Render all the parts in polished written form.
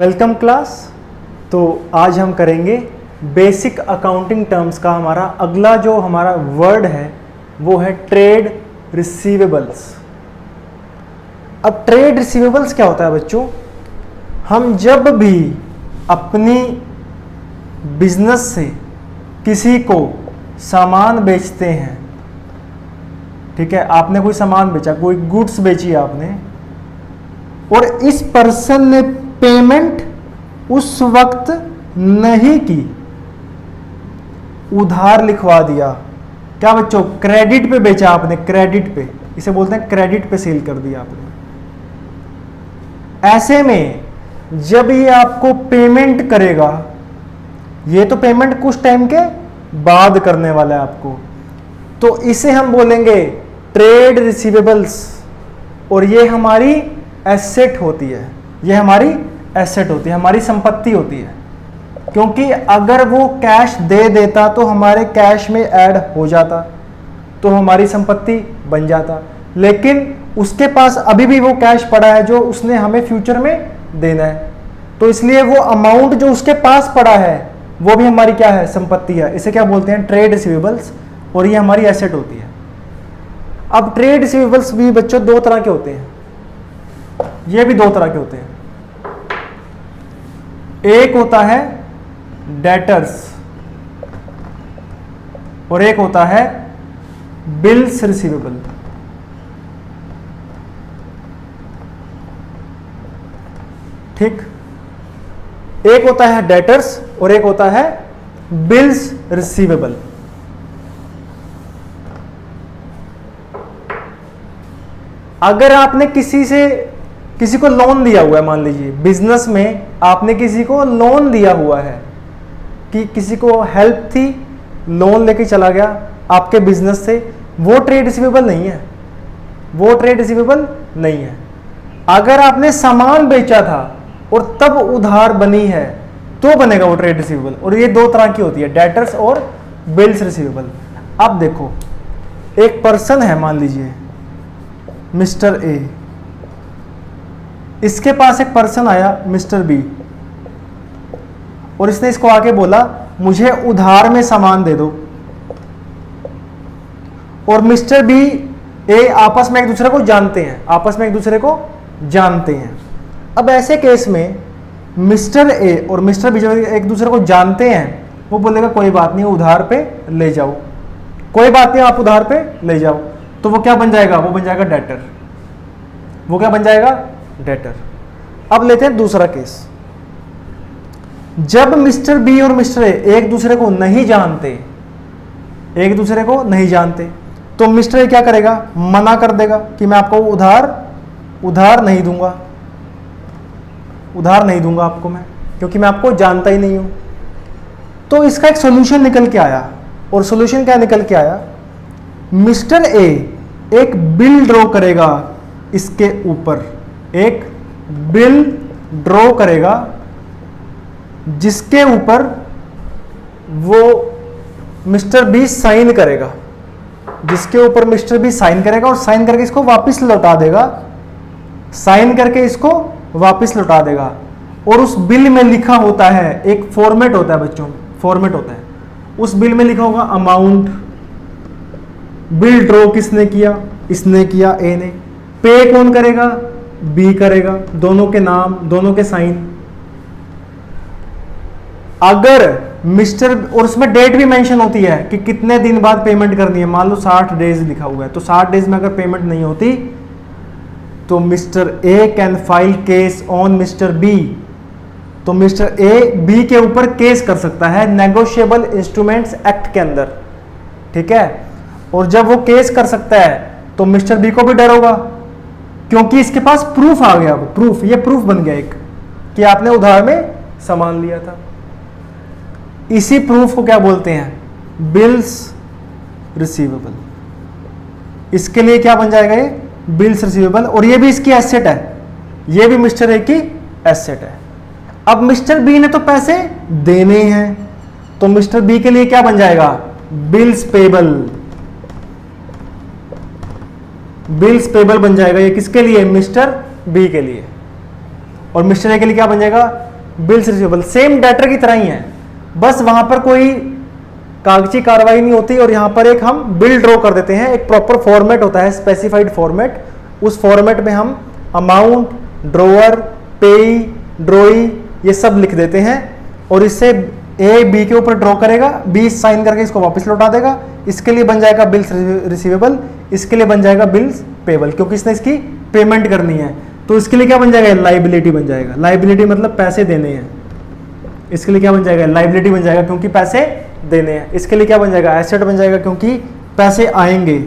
Welcome class. तो आज हम करेंगे बेसिक अकाउंटिंग टर्म्स का हमारा अगला जो हमारा वर्ड है वो है ट्रेड रिसीवेबल्स। अब ट्रेड रिसीवेबल्स क्या होता है बच्चों? हम जब भी अपनी बिजनेस से किसी को सामान बेचते हैं, ठीक है, आपने कोई सामान बेचा, कोई गुड्स बेची आपने, और इस पर्सन ने पेमेंट उस वक्त नहीं की, उधार लिखवा दिया। क्या बच्चों? क्रेडिट पे बेचा आपने, क्रेडिट पे, इसे बोलते हैं क्रेडिट पे सेल कर दिया आपने। ऐसे में जब ये आपको पेमेंट करेगा, ये तो पेमेंट कुछ टाइम के बाद करने वाला है आपको, तो इसे हम बोलेंगे ट्रेड रिसीवेबल्स, और ये हमारी एसेट होती है, ये हमारी एसेट होती है, हमारी संपत्ति होती है। क्योंकि अगर वो कैश दे देता तो हमारे कैश में ऐड हो जाता, तो हमारी संपत्ति बन जाता, लेकिन उसके पास अभी भी वो कैश पड़ा है जो उसने हमें फ्यूचर में देना है, तो इसलिए वो अमाउंट जो उसके पास पड़ा है वो भी हमारी क्या है? संपत्ति है। इसे क्या बोलते हैं? ट्रेड रिसीवेबल्स, और ये हमारी एसेट होती है। अब ट्रेड रिसीवेबल्स भी बच्चों दो तरह के होते हैं, ये भी दो तरह के होते हैं। एक होता है डेटर्स और एक होता है बिल्स रिसीवेबल। ठीक, एक होता है डेटर्स और एक होता है बिल्स रिसीवेबल। अगर आपने किसी को लोन दिया हुआ है, मान लीजिए बिजनेस में आपने किसी को लोन दिया हुआ है, कि किसी को हेल्प थी, लोन लेके चला गया आपके बिजनेस से, वो ट्रेड रिसीवेबल नहीं है, वो ट्रेड रिसीवेबल नहीं है। अगर आपने सामान बेचा था और तब उधार बनी है तो बनेगा वो ट्रेड रिसीवेबल। और ये दो तरह की होती है, डेटर्स और बिल्स रिसीवेबल। अब देखो, एक पर्सन है, मान लीजिए मिस्टर ए, इसके पास एक पर्सन आया मिस्टर बी, और इसने इसको आके बोला मुझे उधार में सामान दे दो, और मिस्टर बी ए आपस में एक दूसरे को जानते हैं, आपस में एक दूसरे को जानते हैं। अब ऐसे केस में मिस्टर ए और मिस्टर बी जब एक दूसरे को जानते हैं, वो बोलेगा कोई बात नहीं, उधार पे ले जाओ, कोई बात नहीं, आप उधार पे ले जाओ, तो वो क्या बन जाएगा? वो बन जाएगा डेटर। वो क्या बन जाएगा? डेटर। अब लेते हैं दूसरा केस। जब मिस्टर बी और मिस्टर ए एक दूसरे को नहीं जानते, एक दूसरे को नहीं जानते, तो मिस्टर ए क्या करेगा? मना कर देगा कि मैं आपको उधार नहीं दूंगा, उधार नहीं दूंगा आपको मैं, क्योंकि मैं आपको जानता ही नहीं हूं। तो इसका एक सॉल्यूशन निकल के आया, और सॉल्यूशन क्या निकल के आया? मिस्टर ए एक बिल ड्रॉ करेगा, इसके ऊपर एक बिल ड्रॉ करेगा, जिसके ऊपर वो मिस्टर बी साइन करेगा, जिसके ऊपर मिस्टर बी साइन करेगा, और साइन करके इसको वापस लौटा देगा, साइन करके इसको वापस लौटा देगा। और उस बिल में लिखा होता है, एक फॉर्मेट होता है बच्चों, फॉर्मेट होता है, उस बिल में लिखा होगा अमाउंट, बिल ड्रॉ किसने किया? इसने किया, ए ने। पे कौन करेगा? बी करेगा, दोनों के नाम, दोनों के साइन। अगर मिस्टर, और उसमें डेट भी मेंशन होती है कि कितने दिन बाद पेमेंट करनी है, मान लो 60 डेज लिखा हुआ है, तो 60 डेज में अगर पेमेंट नहीं होती तो mister A can file case on mister B, तो मिस्टर ए बी के ऊपर केस कर सकता है नेगोशिएबल इंस्ट्रूमेंट्स एक्ट के अंदर, ठीक है। और जब वो केस कर सकता है तो मिस्टर बी को भी डर होगा, क्योंकि इसके पास प्रूफ आ गया, प्रूफ, ये प्रूफ बन गया एक कि आपने उधार में सामान लिया था। इसी प्रूफ को क्या बोलते हैं? Bills receivable. इसके लिए क्या बन जाएगा? ये बिल्स रिसीवेबल, और ये भी इसकी एसेट है, ये भी मिस्टर ए की एसेट है। अब मिस्टर बी ने तो पैसे देने हैं, तो मिस्टर बी के लिए क्या बन जाएगा? Bills payable. बिल्स पेबल बन जाएगा। ये किसके लिए? मिस्टर बी के लिए। और मिस्टर ए के लिए क्या बन जाएगा? बिल्स रिसीवेबल सेम डेटर की तरह ही है, बस वहां पर कोई कागजी कार्रवाई नहीं होती और यहां पर एक हम बिल ड्रॉ कर देते हैं। एक प्रॉपर फॉर्मेट होता है, स्पेसिफाइड फॉर्मेट, उस फॉर्मेट में हम अमाउंट, ड्रॉअर, पेई, ड्रॉई ये सब लिख देते हैं और इससे ए बी के ऊपर ड्रॉ करेगा, बी साइन करके इसको वापस लौटा देगा। इसके लिए बन जाएगा बिल्स रिसीवेबल, इसके लिए बन जाएगा बिल्स पेबल, क्योंकि इसने इसकी पेमेंट करनी है। तो इसके लिए क्या बन जाएगा, लाइबिलिटी बन जाएगा। लाइबिलिटी मतलब पैसे देने हैं, इसके लिए क्या बन जाएगा, लाइबिलिटी बन जाएगा क्योंकि पैसे देने हैं। इसके लिए क्या बन जाएगा, एसेट बन जाएगा क्योंकि पैसे आएंगे,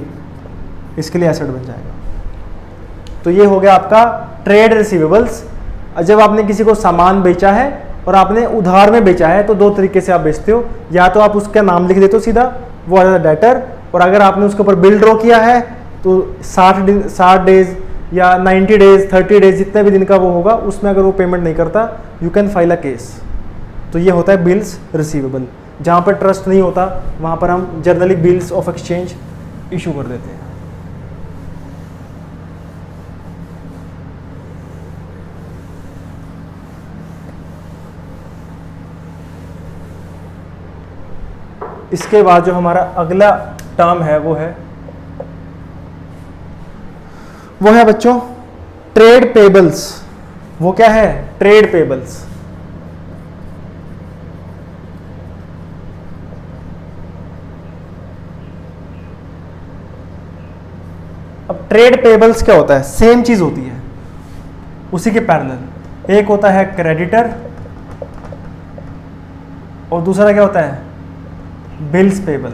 इसके लिए एसेट बन जाएगा। तो ये हो गया आपका ट्रेड रिसीवेबल्स। जब आपने किसी को सामान बेचा है और आपने उधार में बेचा है तो दो तरीके से आप बेचते हो, या तो आप उसका नाम लिख देते हो सीधा, वो आ जाता है डेटर, और अगर आपने उसके ऊपर बिल ड्रॉ किया है तो 60 डेज या 90 डेज 30 डेज जितने भी दिन का वो होगा, उसमें अगर वो पेमेंट नहीं करता you can file a case. तो ये होता है बिल्स रिसीवेबल। जहाँ पर ट्रस्ट नहीं होता वहाँ पर हम generally bills of exchange issue कर देते हैं। इसके बाद जो हमारा अगला टर्म है वो है बच्चों ट्रेड पेबल्स। वो क्या है, ट्रेड पेबल्स। अब ट्रेड पेबल्स क्या होता है, सेम चीज होती है, उसी के पैरेलल। एक होता है क्रेडिटर और दूसरा क्या होता है, बिल्स पेबल।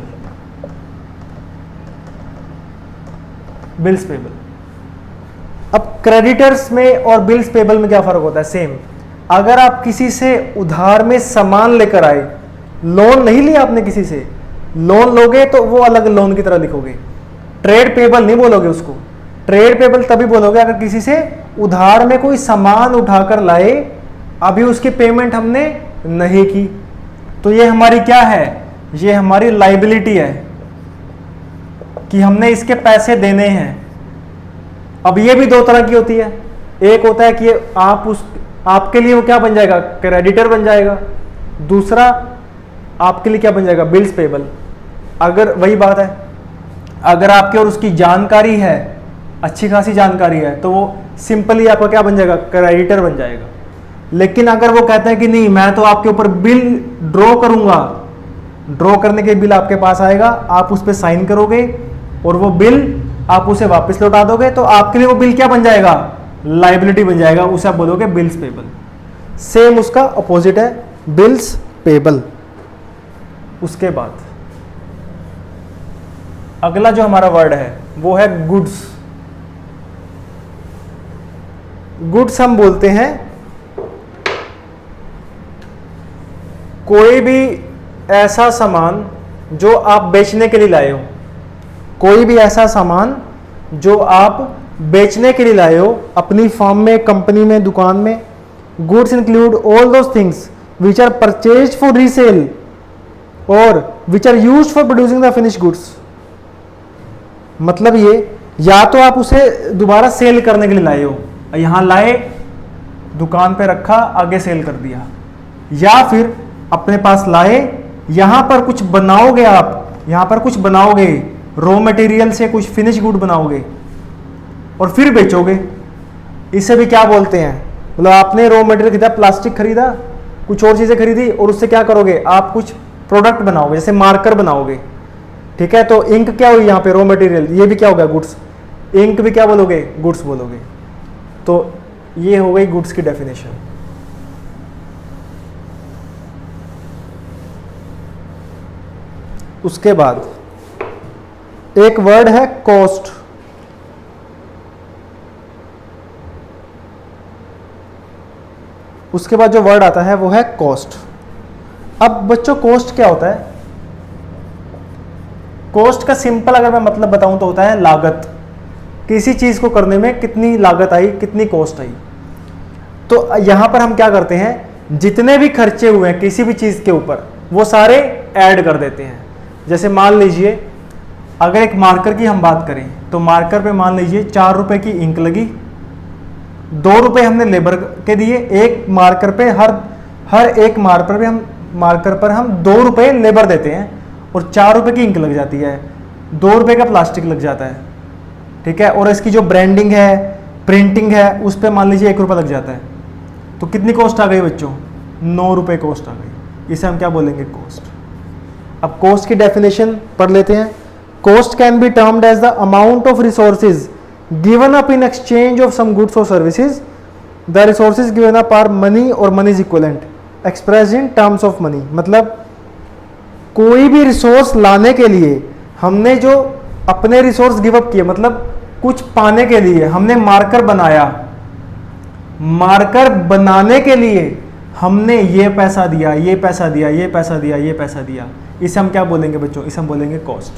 Bills payable. अब क्रेडिटर्स में और बिल्स पेबल में क्या फर्क होता है, सेम। अगर आप किसी से उधार में सामान लेकर आए, लोन नहीं लिया आपने किसी से, लोन लोगे तो वो अलग लोन की तरह लिखोगे, ट्रेड पेबल नहीं बोलोगे उसको। ट्रेड पेबल तभी बोलोगे अगर किसी से उधार में कोई सामान उठाकर लाए, अभी उसकी पेमेंट हमने नहीं की, तो ये हमारी क्या है, ये हमारी लाइबिलिटी है कि हमने इसके पैसे देने हैं। अब ये भी दो तरह की होती है, एक होता है कि आपके लिए वो क्या बन जाएगा, क्रेडिटर बन जाएगा, दूसरा आपके लिए क्या बन जाएगा, बिल्स पेबल। अगर वही बात है, अगर आपके और उसकी जानकारी है, अच्छी खासी जानकारी है, तो वो सिंपली आपका क्या बन जाएगा, क्रेडिटर बन जाएगा। लेकिन अगर वो कहता है कि नहीं मैं तो आपके ऊपर बिल ड्रॉ करूंगा, ड्रॉ करने के बिल आपके पास आएगा, आप उस पर साइन करोगे और वो बिल आप उसे वापस लौटा दोगे, तो आपके लिए वो बिल क्या बन जाएगा, लाइबिलिटी बन जाएगा, उसे आप बोलोगे बिल्स पेबल। सेम उसका अपोजिट है बिल्स पेबल। उसके बाद अगला जो हमारा वर्ड है वो है गुड्स। गुड्स हम बोलते हैं कोई भी ऐसा सामान जो आप बेचने के लिए लाए हो, कोई भी ऐसा सामान जो आप बेचने के लिए लाए हो अपनी फर्म में, कंपनी में, दुकान में। Goods include all those things which are purchased for resale और which are used for producing the finish goods. मतलब ये, या तो आप उसे दोबारा सेल करने के लिए लाए हो, यहां लाए, दुकान पे रखा, आगे सेल कर दिया, या फिर अपने पास लाए, यहां पर कुछ बनाओगे, आप यहां पर कुछ बनाओगे, रॉ मटेरियल से कुछ फिनिश गुड बनाओगे और फिर बेचोगे। इसे भी क्या बोलते हैं, मतलब आपने रॉ मटेरियल खरीदा, प्लास्टिक खरीदा, कुछ और चीजें खरीदी और उससे क्या करोगे, आप कुछ प्रोडक्ट बनाओगे, जैसे मार्कर बनाओगे, ठीक है। तो इंक क्या हुई यहाँ पे, रॉ मटेरियल, ये भी क्या होगा, गुड्स। इंक भी क्या बोलोगे, गुड्स बोलोगे। तो ये हो गई गुड्स की डेफिनेशन। उसके बाद एक वर्ड है कॉस्ट। उसके बाद जो वर्ड आता है वो है कॉस्ट। अब बच्चों कॉस्ट क्या होता है, कॉस्ट का सिंपल अगर मैं मतलब बताऊं तो होता है लागत। किसी चीज को करने में कितनी लागत आई, कितनी कॉस्ट आई। तो यहां पर हम क्या करते हैं, जितने भी खर्चे हुए हैं किसी भी चीज के ऊपर वो सारे ऐड कर देते हैं। जैसे मान लीजिए अगर एक मार्कर की हम बात करें तो मार्कर पे मान लीजिए 4 रुपए की इंक लगी, 2 रुपए हमने लेबर के दिए, एक मार्कर पे हर हर एक मार्कर पर हम 2 रुपये लेबर देते हैं और 4 रुपये की इंक लग जाती है, 2 रुपये का प्लास्टिक लग जाता है, ठीक है, और इसकी जो ब्रांडिंग है, प्रिंटिंग है, उस पर मान लीजिए 1 रुपया लग जाता है, तो कितनी कॉस्ट आ गई बच्चों? 9 रुपये कॉस्ट आ गई। इसे हम क्या बोलेंगे? कॉस्ट। अब कॉस्ट की डेफिनेशन पढ़ लेते हैं। Cost can be termed as the amount of resources given up in exchange of some goods और services. The resources given up are money और money is equivalent expressed in terms of money. मतलब कोई भी resource लाने के लिए हमने जो अपने रिसोर्स गिव अप किए, मतलब कुछ पाने के लिए हमने मार्कर बनाया, मार्कर बनाने के लिए हमने ये पैसा दिया, ये पैसा दिया, ये पैसा दिया, ये पैसा दिया, इसे हम क्या बोलेंगे बच्चों? इसे हम बोलेंगे कॉस्ट।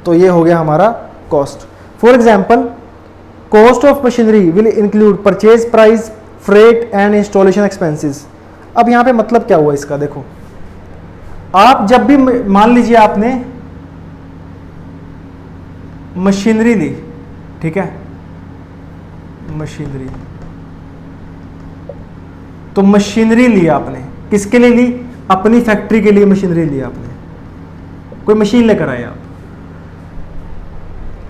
तो ये हो गया हमारा cost. For example, cost of machinery will include purchase price, freight and installation expenses. अब यहां पे मतलब क्या हुआ इसका? देखो, आप जब भी मान लीजिए आपने मशीनरी ली, ठीक है, मशीनरी, तो मशीनरी ली आपने, किसके लिए ली? अपनी फैक्ट्री के लिए मशीनरी ली आपने, कोई मशीन लेकर आए आप।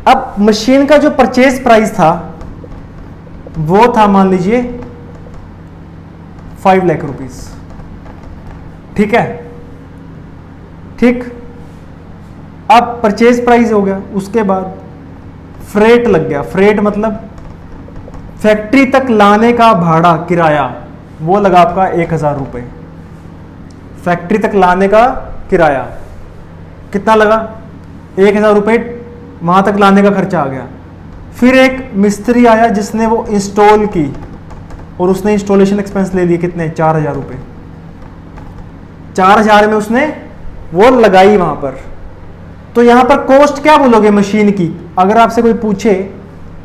अब मशीन का जो परचेज प्राइस था वो था मान लीजिए 5 लाख रुपीस, ठीक है, ठीक। अब परचेज प्राइस हो गया, उसके बाद फ्रेट लग गया। फ्रेट मतलब फैक्ट्री तक लाने का भाड़ा, किराया, वो लगा आपका 1000 रुपये। फैक्ट्री तक लाने का किराया कितना लगा? 1000 रुपये वहां तक लाने का खर्चा आ गया। फिर एक मिस्त्री आया जिसने वो इंस्टॉल की और उसने इंस्टॉलेशन एक्सपेंस ले लिए, कितने? 4000 रुपये। 4000 में उसने वो लगाई वहां पर। तो यहां पर कॉस्ट क्या बोलोगे मशीन की? अगर आपसे कोई पूछे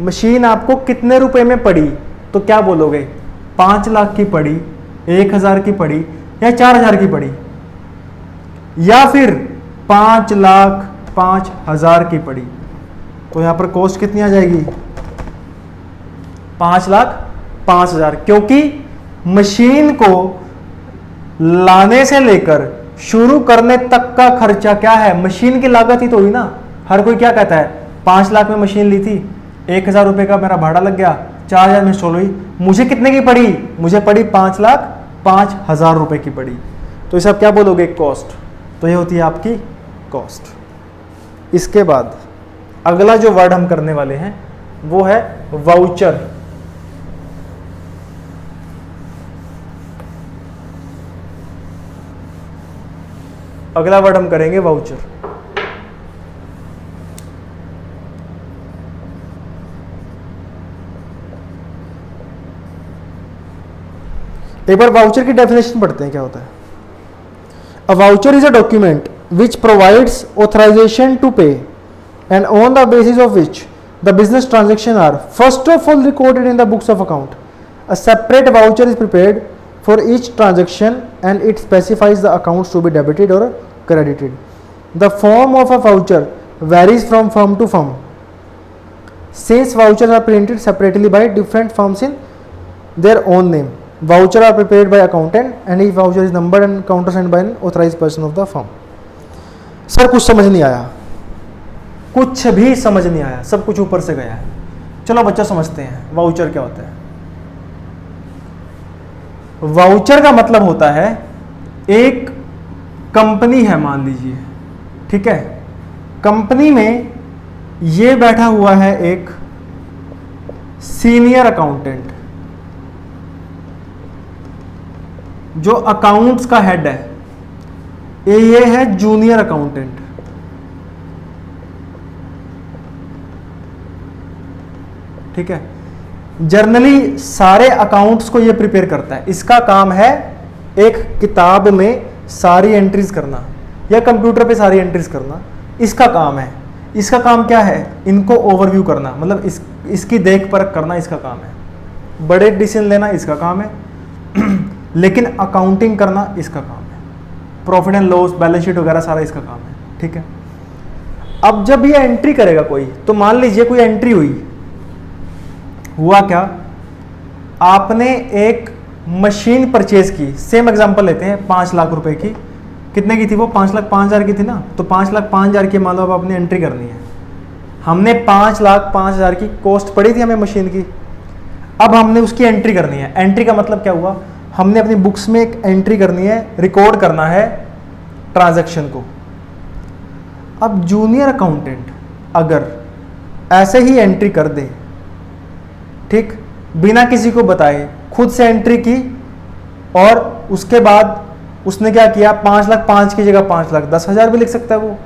मशीन आपको कितने रुपए में पड़ी, तो क्या बोलोगे? 5 लाख की पड़ी, 1000 की पड़ी, या 4000 की पड़ी, या फिर 5,05,000 की पड़ी। तो यहां पर कॉस्ट कितनी आ जाएगी? 5,05,000, क्योंकि मशीन को लाने से लेकर शुरू करने तक का खर्चा क्या है? मशीन की लागत ही तो हुई ना। हर कोई क्या कहता है? 5 लाख में मशीन ली थी, 1000 रुपये का मेरा भाड़ा लग गया, 4000 में इंस्टॉल हुई, मुझे कितने की पड़ी? मुझे पड़ी 5,05,000 रुपये की पड़ी। तो इसे आप क्या बोलोगे? कॉस्ट। तो ये होती है आपकी कॉस्ट। इसके बाद अगला जो वर्ड हम करने वाले हैं वो है वाउचर। अगला वर्ड हम करेंगे वाउचर। एक बार वाउचर की डेफिनेशन पढ़ते हैं क्या होता है। A voucher is a document which provides authorisation to pay and on the basis of which the business transaction are first of all recorded in the books of account. A separate voucher is prepared for each transaction and it specifies the accounts to be debited or credited. The form of a voucher varies from firm to firm. Since vouchers are printed separately by different firms in their own name, vouchers are prepared by accountant and each voucher is numbered and countersigned by an authorized person of the firm. Sir कुछ समझ नहीं आया, कुछ भी समझ नहीं आया, सब कुछ ऊपर से गया है। चलो बच्चा समझते हैं वाउचर क्या होता है। वाउचर का मतलब होता है एक कंपनी है मान लीजिए, ठीक है, कंपनी में ये बैठा हुआ है एक सीनियर अकाउंटेंट जो अकाउंट्स का हेड है, ये है जूनियर अकाउंटेंट। ठीक है, जर्नली सारे अकाउंट्स को ये प्रिपेयर करता है। इसका काम है एक किताब में सारी एंट्रीज करना या कंप्यूटर पे सारी एंट्रीज करना, इसका काम है। इसका काम क्या है? इनको ओवरव्यू करना, मतलब इसकी देख परख करना इसका काम है। बड़े डिसीजन लेना इसका काम है लेकिन अकाउंटिंग करना इसका काम है। Profit and loss, balance sheet वगैरह सारा इसका काम है। ठीक है, अब जब ये एंट्री करेगा कोई, तो मान लीजिए कोई एंट्री हुआ क्या, आपने एक मशीन परचेज की, सेम एग्जांपल लेते हैं, 5 लाख रुपए की, कितने की थी वो? 5,05,000 की थी ना, तो 5,05,000 की मान लो अब आपने एंट्री करनी है। हमने 5,05,000 की कॉस्ट पड़ी थी हमें मशीन की, अब हमने उसकी एंट्री करनी है। एंट्री का मतलब क्या हुआ? हमने अपनी बुक्स में एक एंट्री करनी है, रिकॉर्ड करना है ट्रांजैक्शन को। अब जूनियर अकाउंटेंट अगर ऐसे ही एंट्री कर दे, ठीक, बिना किसी को बताए खुद से एंट्री की, और उसके बाद उसने क्या किया, 5,05,000 की जगह 5,10,000 भी लिख सकता है वो,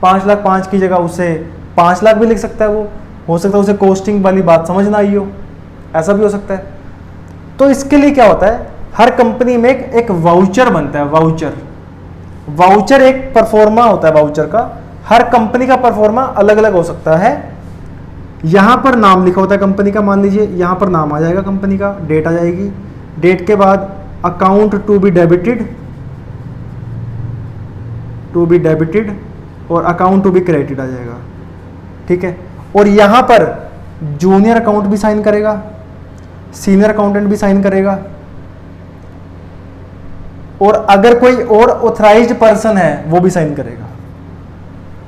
5,05,000 की जगह उसे 5 लाख भी लिख सकता है वो, हो सकता है उसे कॉस्टिंग वाली बात समझ ना आई हो, ऐसा भी हो सकता है। तो इसके लिए क्या होता है, हर कंपनी में एक वाउचर बनता है, वाउचर एक परफॉर्मा होता है वाउचर का, हर कंपनी का परफॉर्मा अलग अलग हो सकता है। यहां पर नाम लिखा होता है कंपनी का, मान लीजिए यहां पर नाम आ जाएगा कंपनी का, डेट आ जाएगी, डेट के बाद अकाउंट टू बी डेबिटेड और अकाउंट टू बी क्रेडिटेड आ जाएगा, ठीक है। और यहां पर जूनियर अकाउंट भी साइन करेगा, सीनियर अकाउंटेंट भी साइन करेगा, और अगर कोई और ऑथराइज्ड पर्सन है वो भी साइन करेगा।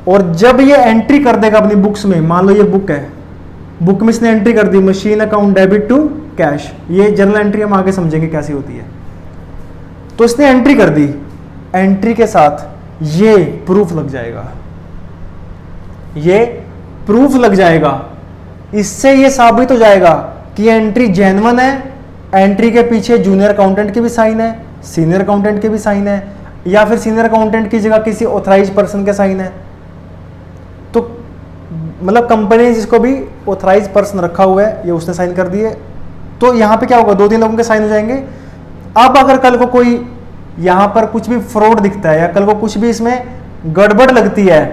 और जब ये एंट्री कर देगा अपनी बुक्स में, मान लो ये बुक है, बुक में इसने एंट्री कर दी machine account debit to cash, ये जर्नल एंट्री हम आगे समझेंगे कैसी होती है। तो इसने एंट्री कर दी, एंट्री के साथ ये प्रूफ लग जाएगा, ये प्रूफ लग जाएगा, इससे ये साबित हो जाएगा कि एंट्री जेन्युइन है, एंट्री के पीछे जूनियर अकाउंटेंट की भी साइन है, सीनियर अकाउंटेंट के भी साइन है, या फिर सीनियर अकाउंटेंट की जगह किसी ऑथराइज्ड पर्सन के साइन है। तो मतलब कंपनी जिसको भी ऑथराइज्ड पर्सन रखा हुआ है ये उसने साइन कर दिए, तो यहां पे क्या होगा, 2-3 लोगों के साइन हो जाएंगे। अब अगर कल को कोई यहां पर कुछ भी फ्रॉड दिखता है या कल को कुछ भी इसमें गड़बड़ लगती है,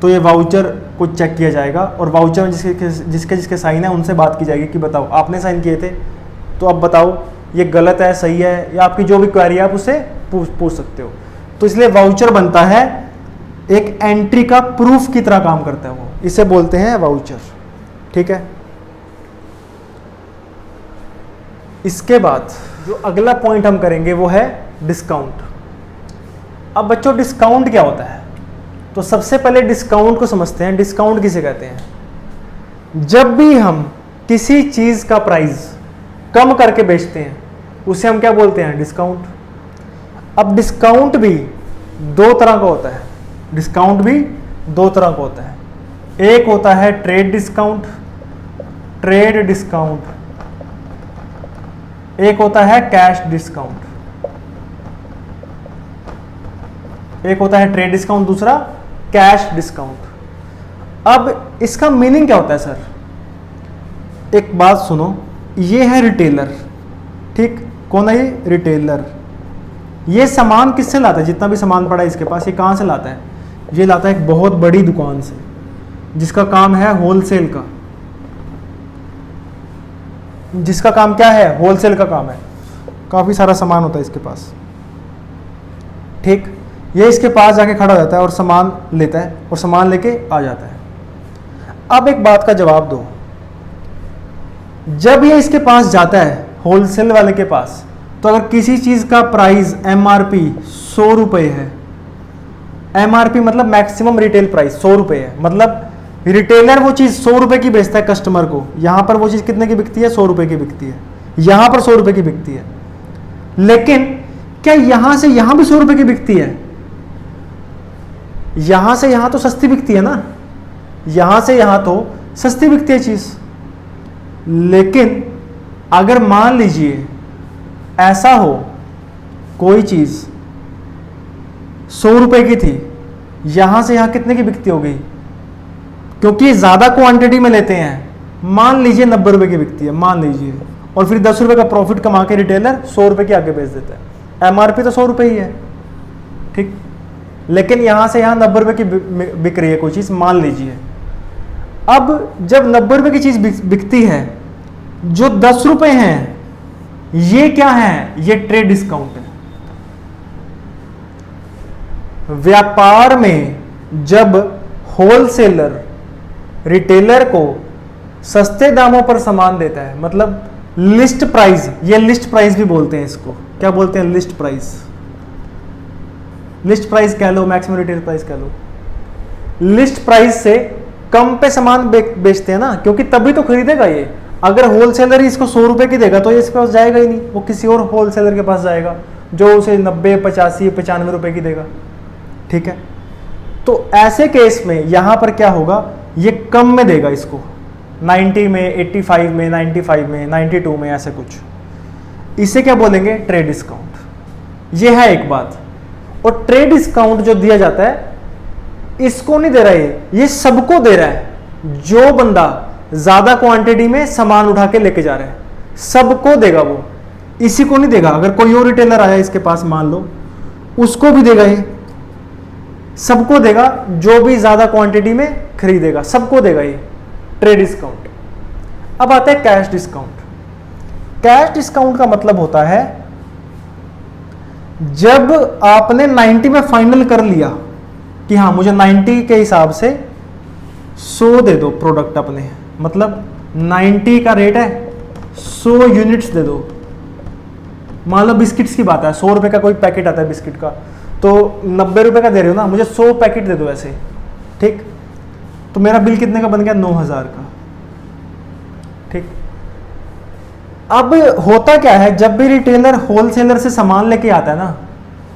तो ये वाउचर को चेक किया जाएगा, और वाउचर में जिसके साइन है उनसे बात की जाएगी कि बताओ आपने साइन किए थे, तो अब बताओ ये गलत है सही है, या आपकी जो भी क्वेरी है आप उससे पूछ सकते हो। तो इसलिए वाउचर बनता है, एक एंट्री का प्रूफ की तरह काम करता है वो, इसे बोलते हैं वाउचर, ठीक है। इसके बाद जो अगला पॉइंट हम करेंगे वो है डिस्काउंट। अब बच्चों डिस्काउंट क्या होता है, तो सबसे पहले डिस्काउंट को समझते हैं। डिस्काउंट किसे कहते हैं? जब भी हम किसी चीज का प्राइस कम करके बेचते हैं उसे हम क्या बोलते हैं? डिस्काउंट। अब डिस्काउंट भी 2 तरह का होता है, डिस्काउंट भी 2 तरह का होता है। एक होता है ट्रेड डिस्काउंट, एक होता है कैश डिस्काउंट। एक होता है ट्रेड डिस्काउंट, दूसरा कैश डिस्काउंट। अब इसका मीनिंग क्या होता है सर? एक बात सुनो, ये है रिटेलर, ठीक, कौन है ये? रिटेलर। ये सामान किससे लाता है? जितना भी सामान पड़ा है इसके पास, ये कहां से लाता है? ये लाता है एक बहुत बड़ी दुकान से, जिसका काम है होलसेल का। जिसका काम क्या है? होलसेल का काम है, काफी सारा सामान होता है इसके पास, ठीक। ये इसके पास जाके खड़ा हो जाता है और सामान लेता है और सामान लेके आ जाता है। अब एक बात का जवाब दो, जब ये इसके पास जाता है होलसेल वाले के पास, तो अगर किसी चीज का प्राइस MRP 100 रुपए है, MRP मतलब मैक्सिमम रिटेल प्राइस 100 रुपए है, मतलब रिटेलर वो चीज 100 रुपए की बेचता है कस्टमर को, यहां पर वो चीज कितने की बिकती है? 100 रुपए की बिकती है, यहां पर 100 रुपए की बिकती है। लेकिन क्या यहां से यहां भी 100 रुपए की बिकती है? यहां से यहां तो सस्ती बिकती है ना, यहां से यहां तो सस्ती बिकती है चीज। लेकिन अगर मान लीजिए ऐसा हो, कोई चीज 100 रुपए की थी, यहां से यहां कितने की बिकती हो गई? क्योंकि ज्यादा क्वांटिटी में लेते हैं, मान लीजिए 90 रुपए की बिकती है, मान लीजिए, और फिर 10 रुपए का प्रॉफिट कमा के रिटेलर 100 रुपए की आगे बेच देता है। MRP तो 100 रुपए ही है, ठीक, लेकिन यहां से यहां 90 रुपए की बिक रही है कोई चीज, मान लीजिए। अब जब 90 रुपए की चीज बिकती है, जो 10 रुपए हैं ये क्या है? ये ट्रेड डिस्काउंट है। व्यापार में जब होलसेलर रिटेलर को सस्ते दामों पर सामान देता है, मतलब लिस्ट प्राइस, ये लिस्ट प्राइस भी बोलते हैं इसको, क्या बोलते हैं? List price. लिस्ट प्राइस कह लो, मैक्सिमम रिटेल प्राइस कह लो। लिस्ट प्राइस से कम पे सामान बेचते हैं ना, क्योंकि तभी तो खरीदेगा ये। अगर होलसेलर ही इसको 100 रुपए की देगा तो ये इसके पास जाएगा ही नहीं, वो किसी और होलसेलर के पास जाएगा जो उसे 90, 85, 95 रुपए की देगा। ठीक है, तो ऐसे केस में यहां पर क्या होगा, ये कम में देगा इसको, 90 में, 85 में, 95 में, 92 में, ऐसे कुछ। इसे क्या बोलेंगे? Trade discount. ये है एक बात। और ट्रेड डिस्काउंट जो दिया जाता है, इसको नहीं दे रहा है, ये सबको दे रहा है। जो बंदा ज्यादा क्वांटिटी में सामान उठा के लेके जा रहा है, सबको देगा वो, इसी को नहीं देगा। अगर कोई और रिटेलर आया इसके पास, मान लो, उसको भी देगा ये, सबको देगा। जो भी ज्यादा क्वांटिटी में खरीदेगा सबको देगा ये ट्रेड डिस्काउंट। अब आता है कैश डिस्काउंट। कैश डिस्काउंट का मतलब होता है जब आपने 90 में फाइनल कर लिया कि हाँ मुझे 90 के हिसाब से 100 दे दो प्रोडक्ट अपने, मतलब 90 का रेट है, 100 यूनिट्स दे दो। मान लो बिस्किट्स की बात है, 100 रुपए का कोई पैकेट आता है बिस्किट का, तो 90 रुपए का दे रहे हो ना, मुझे 100 पैकेट दे दो ऐसे। ठीक, तो मेरा बिल कितने का बन गया? 9000 का। ठीक, अब होता क्या है, जब भी रिटेलर होलसेलर से सामान लेके आता है ना,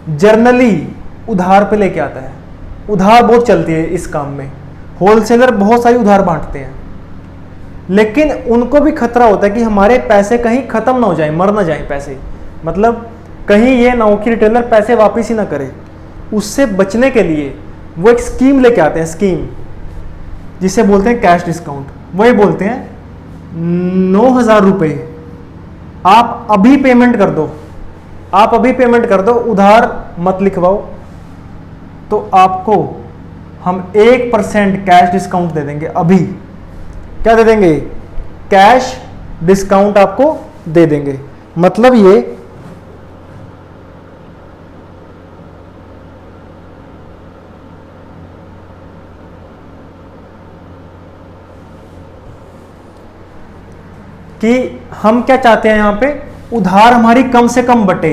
जर्नली उधार पे लेके आता है। उधार बहुत चलती है इस काम में, होलसेलर बहुत सारी उधार बांटते हैं, लेकिन उनको भी खतरा होता है कि हमारे पैसे कहीं खत्म ना हो जाए, मर ना जाए पैसे, मतलब कहीं ये ना हो कि रिटेलर पैसे वापस ही ना करे। उससे बचने के लिए वो एक स्कीम लेके आते हैं, स्कीम जिसे बोलते हैं कैश डिस्काउंट। वो ये बोलते हैं 9000 रुपये आप अभी पेमेंट कर दो, आप अभी पेमेंट कर दो, उधार मत लिखवाओ, तो आपको हम 1% कैश डिस्काउंट दे देंगे। अभी क्या दे देंगे? कैश डिस्काउंट आपको दे देंगे। मतलब ये कि हम क्या चाहते हैं, यहां पे उधार हमारी कम से कम बटे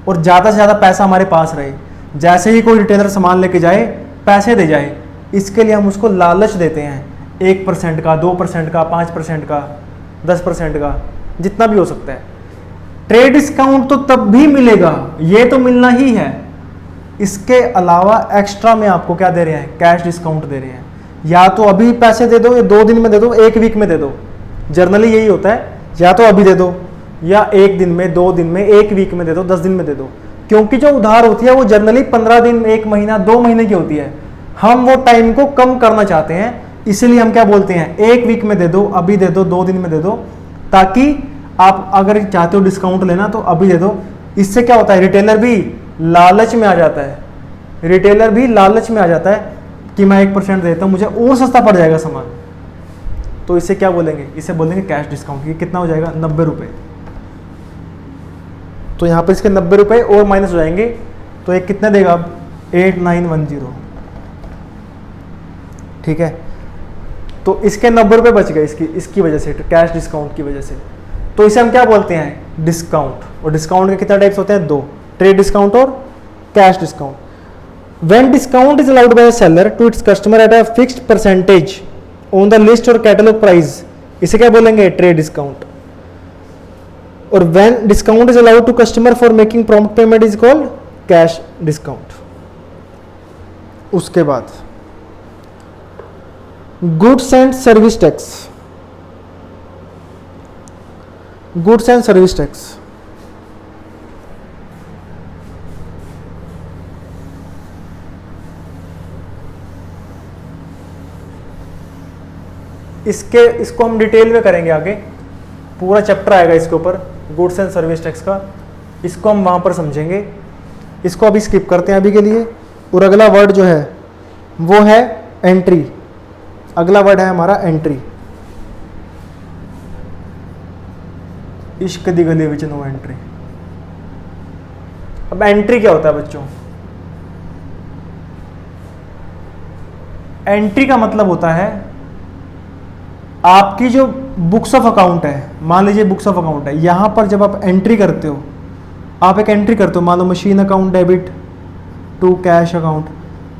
और ज्यादा से ज्यादा पैसा हमारे पास रहे। जैसे ही कोई रिटेलर सामान लेके जाए, पैसे दे जाए, इसके लिए हम उसको लालच देते हैं, 1% का, 2% का, 5% का, 10% का, जितना भी हो सकता है। ट्रेड डिस्काउंट तो तब भी मिलेगा, ये तो मिलना ही है। इसके अलावा एक्स्ट्रा में आपको क्या दे रहे हैं? कैश डिस्काउंट दे रहे हैं। या तो अभी पैसे दे दो, या 2 दिन में दे दो, 1 वीक में दे दो। जनरली यही होता है, या तो अभी दे दो, या 1 दिन में, 2 दिन में, 1 वीक में दे दो, 10 दिन में दे दो। क्योंकि जो उधार होती है वो जनरली 15 दिन, 1 महीना, 2 महीने की होती है। हम वो टाइम को कम करना चाहते हैं, इसलिए हम क्या बोलते हैं? 1 वीक में दे दो, अभी दे दो, 2 दिन में दे दो, ताकि आप अगर चाहते हो डिस्काउंट लेना तो अभी दे दो। इससे क्या होता है? रिटेलर भी लालच में आ जाता है, रिटेलर भी लालच में आ जाता है कि मैं 1% देता हूं, मुझे और सस्ता पड़ जाएगा सामान। तो इसे क्या बोलेंगे? इसे बोलेंगे कैश डिस्काउंट। ये कितना हो जाएगा? 90 रुपये। तो यहाँ पर इसके 90 रुपये और माइनस हो जाएंगे, तो ये कितना देगा अब? 8910। ठीक है, तो इसके 90 रुपये बच गए इसकी वजह से, कैश डिस्काउंट की वजह से। तो इसे हम क्या बोलते हैं? डिस्काउंट। और डिस्काउंट के कितने टाइप्स होते हैं? 2, ट्रेड डिस्काउंट और cash discount. When discount is allowed by seller to its customer at a fixed percentage on the list और कैटलॉग प्राइस, इसे क्या बोलेंगे? Trade discount. और when discount is allowed to customer for making prompt payment is called cash discount. उसके बाद goods and service tax. Goods and service tax, इसको हम detail में करेंगे आगे, पूरा चैप्टर आएगा इसके ऊपर, गुड्स एंड सर्विस टैक्स का। इसको हम वहां पर समझेंगे, इसको अभी स्किप करते हैं अभी के लिए। और अगला वर्ड जो है वो है एंट्री। अगला वर्ड है हमारा एंट्री। इश्क दी गली विच नो एंट्री। अब एंट्री क्या होता है बच्चों? एंट्री का मतलब होता है आपकी जो बुक्स ऑफ अकाउंट है, मान लीजिए बुक्स ऑफ अकाउंट है, यहाँ पर जब आप एंट्री करते हो, आप एक एंट्री करते हो, मान लो machine account debit to cash account.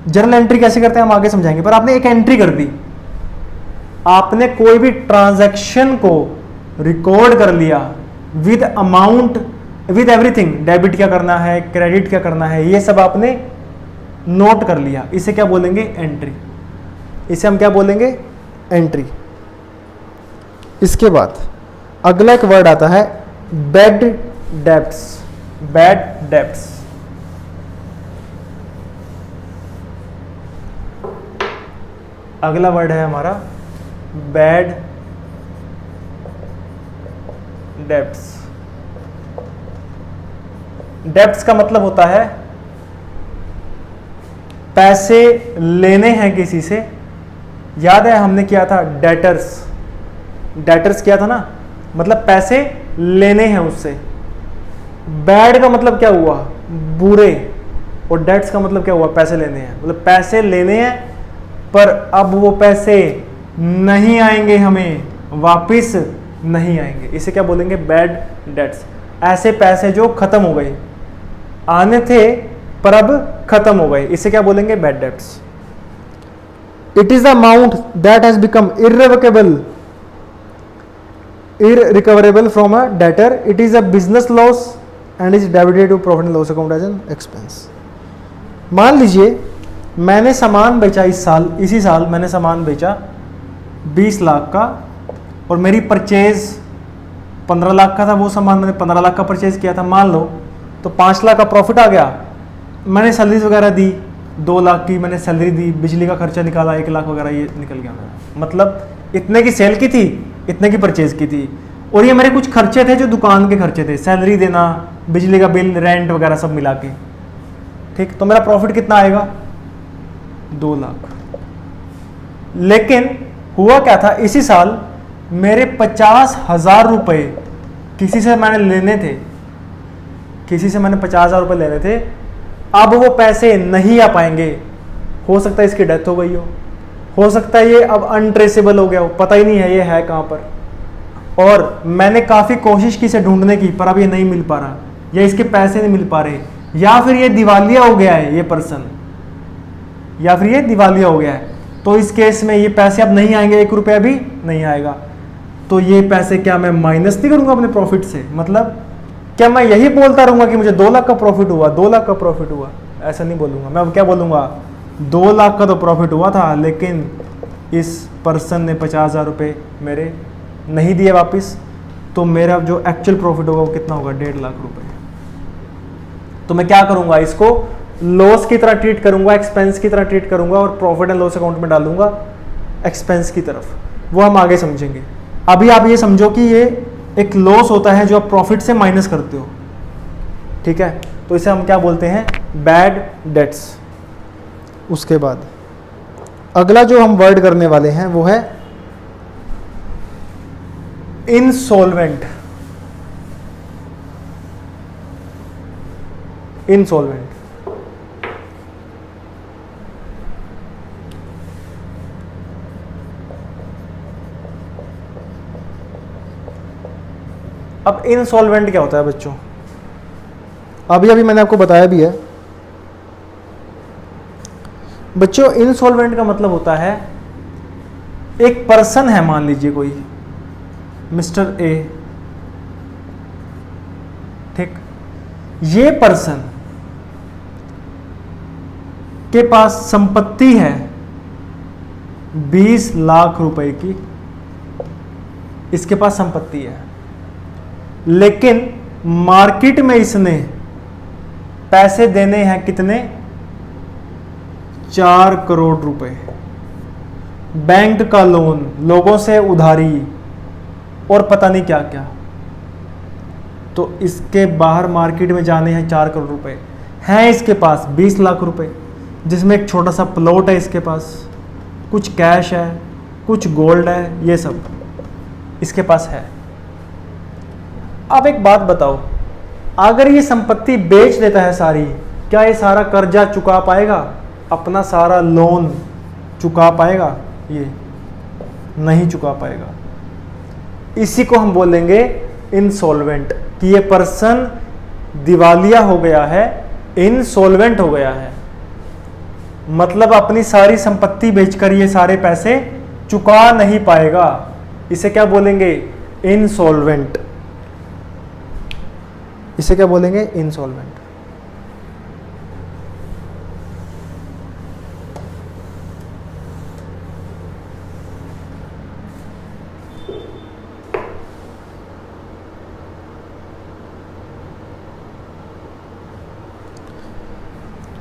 Journal entry कैसे करते हैं हम आगे समझाएंगे, पर आपने एक एंट्री कर दी, आपने कोई भी ट्रांजैक्शन को रिकॉर्ड कर लिया with amount, with everything, debit क्या करना है, क्रेडिट क्या करना है, ये सब आपने नोट कर लिया, इसे क्या बोलेंगे, एंट्री। इसे हम क्या बोलेंगे, एंट्री। इसके बाद अगला एक वर्ड आता है बैड डेब्ट्स। बैड डेब्ट्स, अगला वर्ड है हमारा बैड डेब्ट्स। डेब्ट्स का मतलब होता है पैसे लेने हैं किसी से। याद है हमने किया था डेटर्स, डेटर्स किया था ना, मतलब पैसे लेने हैं उससे। बैड का मतलब क्या हुआ, बुरे, और डेट्स का मतलब क्या हुआ, पैसे लेने हैं। मतलब पैसे लेने हैं पर अब वो पैसे नहीं आएंगे, हमें वापिस नहीं आएंगे, इसे क्या बोलेंगे, बैड डेट्स। ऐसे पैसे जो खत्म हो गए, आने थे पर अब खत्म हो गए, इसे क्या बोलेंगे, bad debts. It is the amount that has become irrecoverable from a debtor. It is a business loss and is debited to profit and loss account as an expense. मान लीजिए मैंने सामान बेचा इस साल, इसी साल मैंने सामान बेचा 20 लाख का, और मेरी परचेज 15 लाख का था, वो सामान मैंने 15 लाख का परचेज किया था, मान लो, तो 5 लाख का प्रॉफिट आ गया। मैंने सैलरीज वगैरह दी, 2 लाख की मैंने सैलरी दी, बिजली का खर्चा निकाला 1 लाख वगैरह, ये निकल गया मेरा। मतलब इतने की सेल की थी, इतने की परचेज की थी, और ये मेरे कुछ खर्चे थे जो दुकान के खर्चे थे, सैलरी देना, बिजली का बिल, रेंट वगैरह सब मिला के, ठीक। तो मेरा प्रॉफिट कितना आएगा, 2 लाख। लेकिन हुआ क्या था, इसी साल मेरे 50,000 रुपये किसी से मैंने लेने थे, किसी से मैंने 50,000 रुपये लेने थे। अब वो पैसे नहीं आ पाएंगे, हो सकता है इसकी डेथ हो गई हो सकता है ये अब अनट्रेसेबल हो गया हो, पता ही नहीं है ये है कहाँ पर, और मैंने काफ़ी कोशिश की इसे ढूंढने की, पर अब ये नहीं मिल पा रहा, या इसके पैसे नहीं मिल पा रहे, या फिर ये दिवालिया हो गया है ये पर्सन, या फिर ये दिवालिया हो गया है। तो इस केस में ये पैसे अब नहीं आएंगे, 1 रुपया भी नहीं आएगा। तो ये पैसे क्या मैं माइनस नहीं करूंगा अपने प्रॉफिट से? मतलब क्या मैं यही बोलता रहूंगा कि मुझे 2 लाख का प्रॉफिट हुआ, 2 लाख का प्रॉफिट हुआ? ऐसा नहीं बोलूंगा मैं। अब क्या बोलूंगा, 2 लाख का तो प्रॉफिट हुआ था, लेकिन इस पर्सन ने 50,000 रुपये मेरे नहीं दिए वापस, तो मेरा जो एक्चुअल प्रॉफिट होगा वो कितना होगा, 1.5 लाख रुपए। तो मैं क्या करूंगा, इसको लॉस की तरह ट्रीट करूंगा, एक्सपेंस की तरह ट्रीट करूंगा, और प्रॉफिट एंड लॉस अकाउंट में डालूंगा एक्सपेंस की तरफ। वो हम आगे समझेंगे। अभी आप ये समझो कि ये एक लॉस होता है जो आप प्रॉफिट से माइनस करते हो, ठीक है। तो इसे हम क्या बोलते हैं, बैड डेट्स। उसके बाद अगला जो हम वर्ड करने वाले हैं वो है इंसॉल्वेंट। इंसॉल्वेंट अब इंसॉल्वेंट क्या होता है बच्चों? अभी अभी मैंने आपको बताया भी है बच्चों। इंसॉल्वेंट का मतलब होता है, एक पर्सन है, मान लीजिए कोई मिस्टर ए, ठीक। ये पर्सन के पास संपत्ति है 20 लाख रुपए की, इसके पास संपत्ति है, लेकिन मार्केट में इसने पैसे देने हैं कितने, 4 करोड़ रुपए, बैंक का लोन, लोगों से उधारी, और पता नहीं क्या क्या। तो इसके बाहर मार्केट में जाने हैं 4 करोड़ रुपए, हैं इसके पास 20 लाख रुपए, जिसमें एक छोटा सा प्लॉट है इसके पास, कुछ कैश है, कुछ गोल्ड है, ये सब इसके पास है। अब एक बात बताओ, अगर ये संपत्ति बेच देता है सारी, क्या ये सारा कर्जा चुका पाएगा, अपना सारा लोन चुका पाएगा? ये नहीं चुका पाएगा। इसी को हम बोलेंगे इंसॉल्वेंट, कि ये पर्सन दिवालिया हो गया है, इंसॉल्वेंट हो गया है, मतलब अपनी सारी संपत्ति बेचकर ये सारे पैसे चुका नहीं पाएगा। इसे क्या बोलेंगे? इंसॉल्वेंट। इसे क्या बोलेंगे? इंसॉल्वेंट।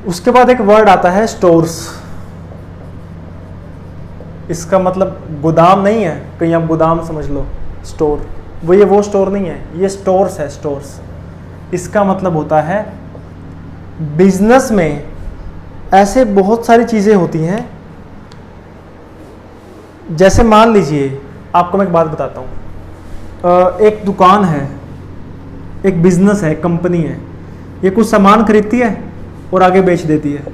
उसके बाद एक वर्ड आता है स्टोर्स। इसका मतलब गोदाम नहीं है, कहीं आप गोदाम समझ लो, स्टोर वो स्टोर नहीं है, ये स्टोर्स है, स्टोर्स। इसका मतलब होता है बिजनेस में ऐसे बहुत सारी चीज़ें होती हैं, जैसे मान लीजिए आपको मैं एक बात बताता हूँ, एक दुकान है, एक बिजनेस है, एक कंपनी है, ये कुछ सामान खरीदती है और आगे बेच देती है।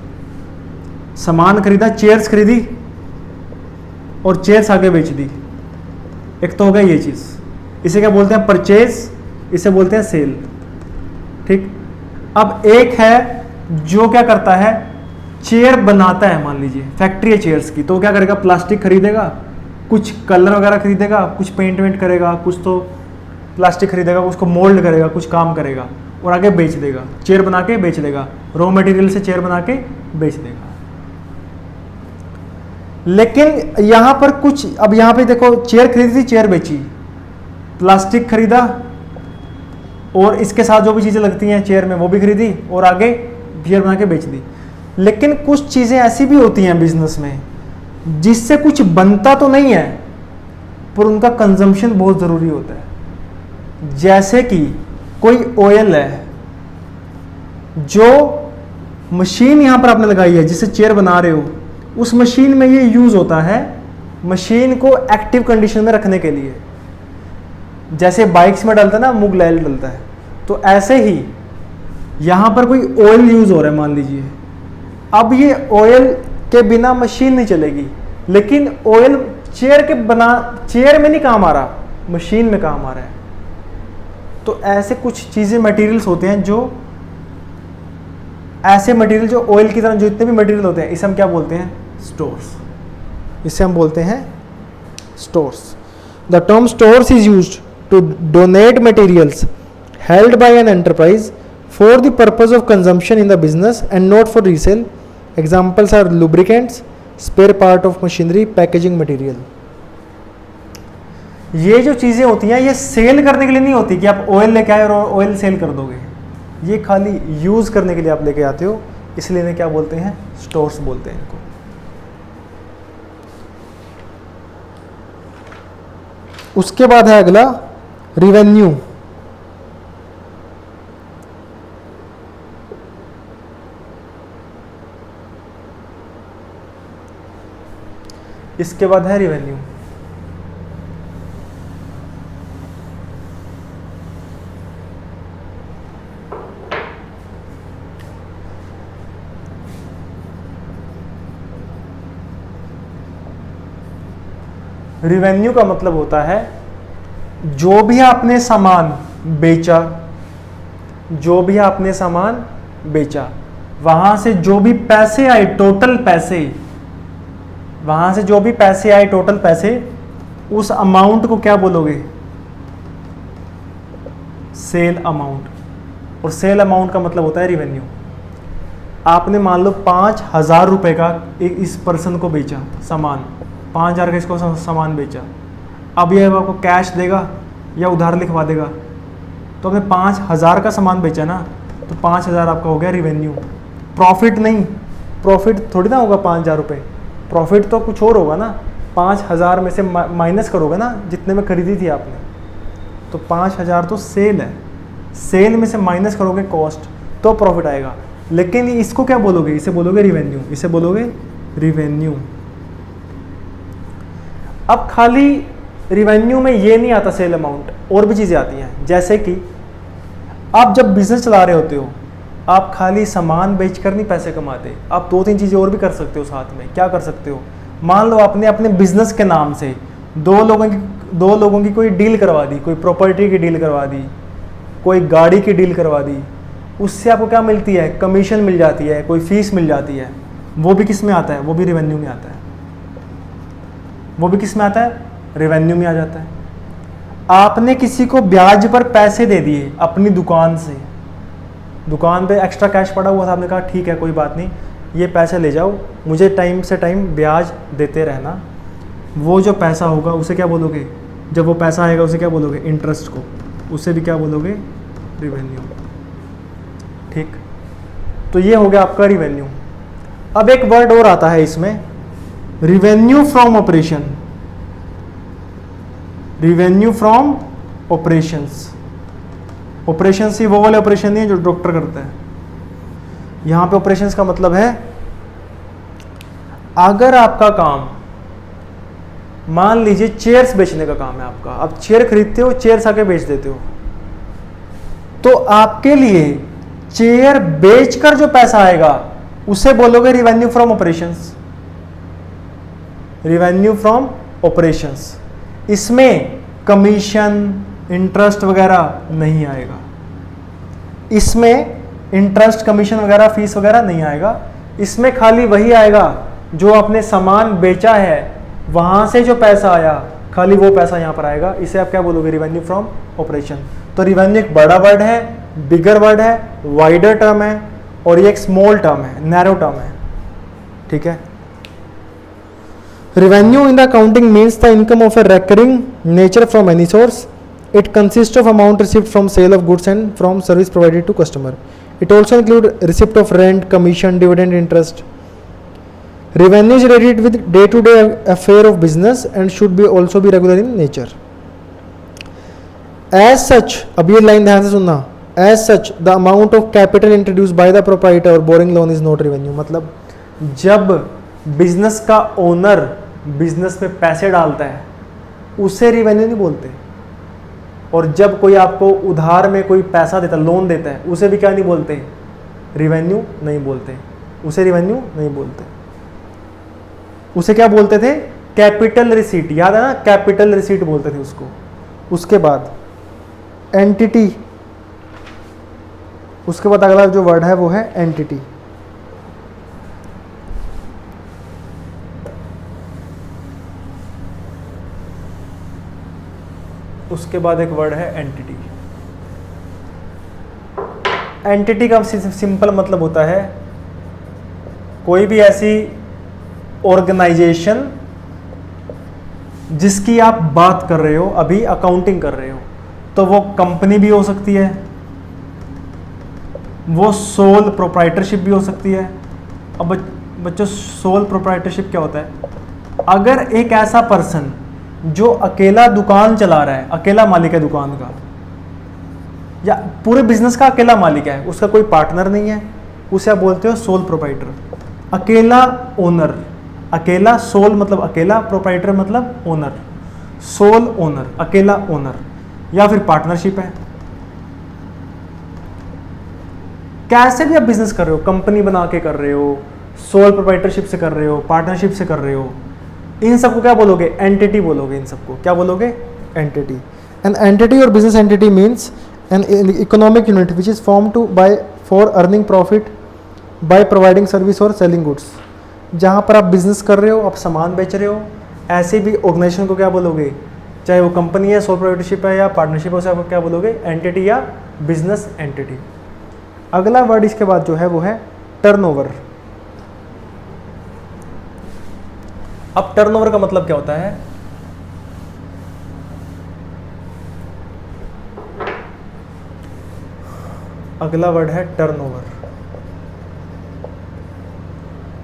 सामान खरीदा, चेयर्स खरीदी और चेयर्स आगे बेच दी। एक तो हो गया ये चीज़, इसे क्या बोलते हैं? परचेज, इसे बोलते हैं सेल। ठीक। अब एक है जो क्या करता है, चेयर बनाता है, मान लीजिए फैक्ट्री है चेयर्स की, तो क्या करेगा? प्लास्टिक खरीदेगा, कुछ कलर वगैरह खरीदेगा, कुछ पेंट वेंट करेगा, कुछ तो प्लास्टिक खरीदेगा, उसको मोल्ड करेगा, कुछ काम करेगा और आगे बेच देगा, चेयर बना के बेच देगा, रॉ मटेरियल से चेयर बना के बेच देगा। लेकिन यहां पर कुछ, अब यहां पे देखो, चेयर खरीदी थी, चेयर बेची, प्लास्टिक खरीदा और इसके साथ जो भी चीजें लगती हैं चेयर में वो भी खरीदी और आगे चेयर बना के बेच दी। लेकिन कुछ चीजें ऐसी भी होती हैं बिजनेस में जिससे कुछ बनता तो नहीं है पर उनका कंजम्पशन बहुत जरूरी होता है। जैसे कि कोई ऑयल है, जो मशीन यहां पर आपने लगाई है जिससे चेयर बना रहे हो, उस मशीन में ये यूज होता है मशीन को एक्टिव कंडीशन में रखने के लिए। जैसे बाइक्स में डलता है ना, मूंग ऑयल डलता है, तो ऐसे ही यहां पर कोई ऑयल यूज हो रहा है मान लीजिए। अब ये ऑयल के बिना मशीन नहीं चलेगी, लेकिन ऑयल चेयर में नहीं काम आ रहा, मशीन में काम आ रहा है। तो ऐसे कुछ चीजें, मटेरियल्स होते हैं जो ऐसे मटेरियल जो ऑयल की तरह, जो जितने भी मटेरियल होते हैं, इसे हम क्या बोलते हैं? स्टोर्स। इसे हम बोलते हैं stores. The term stores is used to donate materials held by an enterprise for the purpose of consumption in the business and not for resale. Examples are lubricants, spare part of machinery, packaging material. ये जो चीजें होती हैं ये cell करने के लिए नहीं होती कि आप ऑयल लेके आए और ऑयल सेल कर दोगे, ये खाली यूज करने के लिए आप लेके आते हो, इसलिए इन्हें क्या बोलते हैं? स्टोर्स बोलते हैं इनको। उसके बाद है अगला रिवेन्यू। इसके बाद है रिवेन्यू। रिवेन्यू का मतलब होता है जो भी आपने सामान बेचा, जो भी आपने सामान बेचा, वहां से जो भी पैसे आए, टोटल पैसे, वहां से जो भी पैसे आए, टोटल पैसे, उस अमाउंट को क्या बोलोगे? Sale amount. और सेल अमाउंट का मतलब होता है रिवेन्यू। आपने मान लो 5,000 रुपए का इस पर्सन को बेचा सामान, 5,000 का इसको सामान बेचा। अब ये आपको कैश देगा या उधार लिखवा देगा, तो आपने 5,000 का सामान बेचा ना, तो 5,000 आपका हो गया रिवेन्यू। प्रॉफिट नहीं, प्रॉफिट थोड़ी ना होगा 5,000 रुपये, प्रॉफिट तो कुछ और होगा ना। 5,000 में से माइनस करोगे ना जितने में खरीदी थी आपने, तो 5,000 तो सेल है, सेल में से माइनस करोगे कॉस्ट तो प्रॉफिट आएगा। लेकिन इसको क्या बोलोगे? इसे बोलोगे रिवेन्यू, इसे बोलोगे रिवेन्यू। अब खाली रिवेन्यू में ये नहीं आता सेल अमाउंट, और भी चीज़ें आती हैं। जैसे कि आप जब बिजनेस चला रहे होते हो, आप खाली सामान बेचकर नहीं पैसे कमाते, आप 2-3 चीज़ें और भी कर सकते हो साथ में। क्या कर सकते हो? मान लो आपने अपने बिजनेस के नाम से दो लोगों की कोई डील करवा दी, कोई प्रॉपर्टी की डील करवा दी, कोई गाड़ी की डील करवा दी, उससे आपको क्या मिलती है? कमीशन मिल जाती है, कोई फीस मिल जाती है। वो भी किस में आता है? वो भी रेवेन्यू में आता है। वो भी किस में आता है? रेवेन्यू में आ जाता है। आपने किसी को ब्याज पर पैसे दे दिए अपनी दुकान से, दुकान पे एक्स्ट्रा कैश पड़ा हुआ था, आपने कहा ठीक है कोई बात नहीं, ये पैसे ले जाओ, मुझे टाइम से टाइम ब्याज देते रहना। वो जो पैसा होगा उसे क्या बोलोगे? जब वो पैसा आएगा उसे क्या बोलोगे? इंटरेस्ट को। उसे भी क्या बोलोगे? रिवेन्यू। ठीक, तो ये हो गया आपका रिवेन्यू। अब एक वर्ड और आता है इसमें, revenue from operation. Revenue from operations. Operations ही वो वाले ऑपरेशन नहीं है जो डॉक्टर करता है। यहां पे ऑपरेशंस का मतलब है, अगर आपका काम, मान लीजिए चेयर्स बेचने का काम है आपका, आप चेयर खरीदते हो, चेयर्स आके बेच देते हो, तो आपके लिए चेयर बेचकर जो पैसा आएगा उसे बोलोगे revenue from operations. Revenue from operations. इसमें कमीशन, इंटरेस्ट वगैरह नहीं आएगा। इसमें इंटरेस्ट, कमीशन वगैरह, फीस वगैरह नहीं आएगा। इसमें खाली वही आएगा जो आपने सामान बेचा है, वहां से जो पैसा आया, खाली वो पैसा यहां पर आएगा। इसे आप क्या बोलोगे? Revenue from operation. तो रिवेन्यू एक बड़ा वर्ड है, बिगर वर्ड है, वाइडर टर्म है, और ये एक स्मॉल टर्म है, नैरो टर्म है। ठीक है। Revenue in the accounting means the income of a recurring nature from any source. It consists of amount received from sale of goods and from service provided to customer. It also includes receipt of rent, commission, dividend, interest. Revenue is related with day-to-day affair of business and should be also be regular in nature. As such, अब ये line ध्यान से सुनना, as such the amount of capital introduced by the proprietor or borrowing loan is not revenue. मतलब जब business का owner business में पैसे डालता है उसे रिवेन्यू नहीं बोलते, और जब कोई आपको उधार में कोई पैसा देता, लोन देता है, उसे भी क्या नहीं बोलते? रिवेन्यू नहीं बोलते। उसे रिवेन्यू नहीं बोलते। उसे क्या बोलते थे? Capital receipt. याद है ना, कैपिटल रिसीट बोलते थे उसको। उसके बाद एंटिटी, उसके बाद अगला जो वर्ड है वो है एंटिटी। उसके बाद एक वर्ड है एंटिटी। एंटिटी का सिंपल मतलब होता है कोई भी ऐसी ऑर्गेनाइजेशन जिसकी आप बात कर रहे हो, अभी अकाउंटिंग कर रहे हो, तो वो कंपनी भी हो सकती है, वो सोल प्रोप्राइटरशिप भी हो सकती है। अब बच्चों, सोल प्रोप्राइटरशिप क्या होता है? अगर एक ऐसा पर्सन जो अकेला दुकान चला रहा है, अकेला मालिक है दुकान का, या पूरे बिजनेस का अकेला मालिक है, उसका कोई पार्टनर नहीं है, उसे आप बोलते हो सोल प्रोप्राइटर। अकेला ओनर, अकेला, सोल मतलब अकेला, प्रोप्राइटर मतलब ओनर, सोल ओनर, अकेला ओनर, या फिर पार्टनरशिप है। कैसे भी आप बिजनेस कर रहे हो, कंपनी बना के कर रहे हो, सोल प्रोप्राइटरशिप से कर रहे हो, पार्टनरशिप से कर रहे हो, इन सबको क्या बोलोगे? एंटिटी बोलोगे। इन सबको क्या बोलोगे? एंटिटी। एन एंटिटी और business entity means an economic unit which is form to buy for earning profit by providing service और सेलिंग गुड्स। जहाँ पर आप बिजनेस कर रहे हो, आप सामान बेच रहे हो, ऐसे भी ऑर्गेनाइजेशन को क्या बोलोगे? चाहे वो कंपनी है, सोल प्रोप्राइटरशिप है या पार्टनरशिप है, उसे आप क्या बोलोगे? एंटिटी या बिजनेस एंटिटी। अगला वर्ड इसके बाद जो है वो है टर्नओवर। अब टर्नओवर का मतलब क्या होता है? अगला वर्ड है टर्नओवर।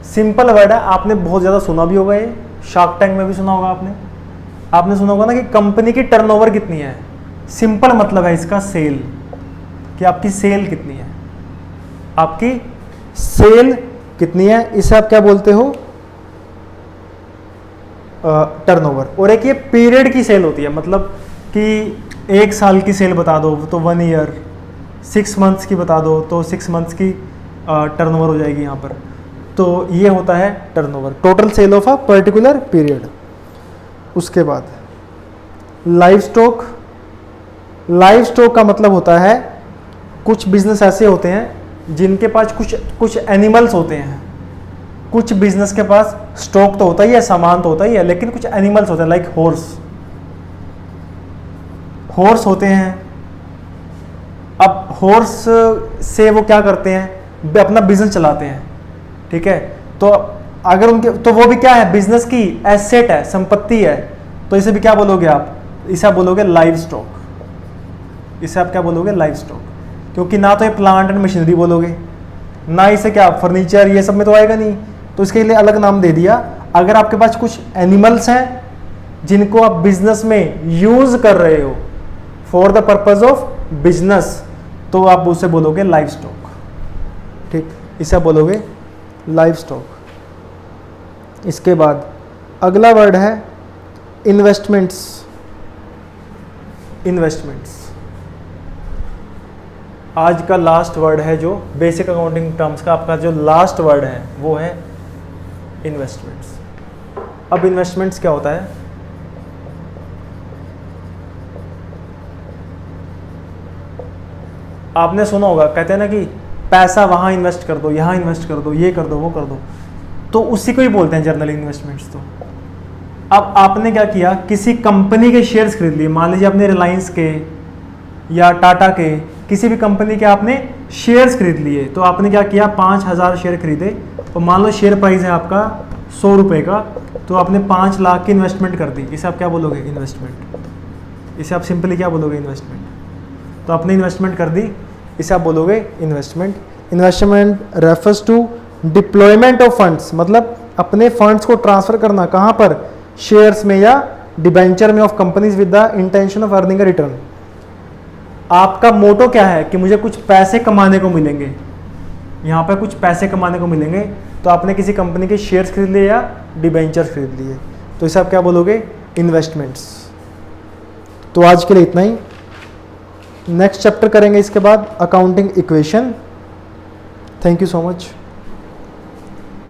सिंपल वर्ड है, आपने बहुत ज्यादा सुना भी होगा, ये शार्क टैंक में भी सुना होगा आपने सुना होगा ना कि कंपनी की टर्नओवर कितनी है। सिंपल मतलब है इसका सेल, कि आपकी सेल कितनी है, आपकी सेल कितनी है, इसे आप क्या बोलते हो? टर्नओवर। और एक ये पीरियड की सेल होती है, मतलब कि 1 साल की सेल बता दो तो 1 ईयर, 6 मंथ्स की बता दो तो 6 मंथ्स की टर्नओवर हो जाएगी यहाँ पर। तो ये होता है turnover, total sale of a particular period. उसके बाद लाइव स्टॉक, लाइव स्टॉक का मतलब होता है कुछ बिजनेस ऐसे होते हैं जिनके पास कुछ एनिमल्स होते हैं। कुछ बिजनेस के पास स्टॉक तो होता ही है, सामान तो होता ही है, लेकिन कुछ एनिमल्स होते हैं, लाइक हॉर्स होते हैं। अब हॉर्स से वो क्या करते हैं, अपना बिजनेस चलाते हैं, ठीक है। तो अगर उनके, तो वो भी क्या है, बिजनेस की एसेट है, संपत्ति है। तो इसे भी क्या बोलोगे आप, इसे आप बोलोगे लाइव स्टॉक। इसे आप क्या बोलोगे, लाइव स्टॉक। क्योंकि ना तो ये प्लांट एंड मशीनरी बोलोगे, ना इसे क्या फर्नीचर ये सब में तो आएगा नहीं, तो इसके लिए अलग नाम दे दिया। अगर आपके पास कुछ एनिमल्स हैं जिनको आप बिजनेस में यूज कर रहे हो for the purpose of business, तो आप उसे बोलोगे लाइव स्टॉक, ठीक। इसे आप बोलोगे लाइव स्टॉक। इसके बाद अगला वर्ड है इन्वेस्टमेंट्स। इन्वेस्टमेंट्स आज का लास्ट वर्ड है, जो बेसिक अकाउंटिंग टर्म्स का आपका जो लास्ट वर्ड है वो है इन्वेस्टमेंट्स। अब इन्वेस्टमेंट्स क्या होता है, आपने सुना होगा, कहते हैं ना कि पैसा वहां इन्वेस्ट कर दो, यहां इन्वेस्ट कर दो, ये कर दो, वो कर दो, तो उसी को ही बोलते हैं जनरल इन्वेस्टमेंट्स। तो अब आपने क्या किया, किसी कंपनी के शेयर्स खरीद लिए, मान लीजिए आपने रिलायंस के या टाटा के, किसी भी कंपनी के आपने शेयर्स खरीद लिए। तो आपने क्या किया, 5000 शेयर खरीदे, और मान लो शेयर प्राइस है आपका 100 रुपये का, तो आपने 5 लाख की इन्वेस्टमेंट कर दी। इसे आप क्या बोलोगे, इन्वेस्टमेंट। इसे आप सिंपली क्या बोलोगे, इन्वेस्टमेंट। तो आपने इन्वेस्टमेंट कर दी, इसे आप बोलोगे investment. Investment refers to deployment of funds, मतलब अपने फंड्स को ट्रांसफर करना, कहाँ पर, शेयर्स में या डिबेंचर में of companies with the intention of earning a return. आपका मोटो क्या है कि मुझे कुछ पैसे कमाने को मिलेंगे, यहाँ पर कुछ पैसे कमाने को मिलेंगे, तो आपने किसी कंपनी के शेयर्स खरीद लिए या डिबेंचर खरीद लिए, तो इसे आप क्या बोलोगे, इन्वेस्टमेंट्स। तो आज के लिए इतना ही। नेक्स्ट चैप्टर करेंगे इसके बाद accounting equation. Thank you so much.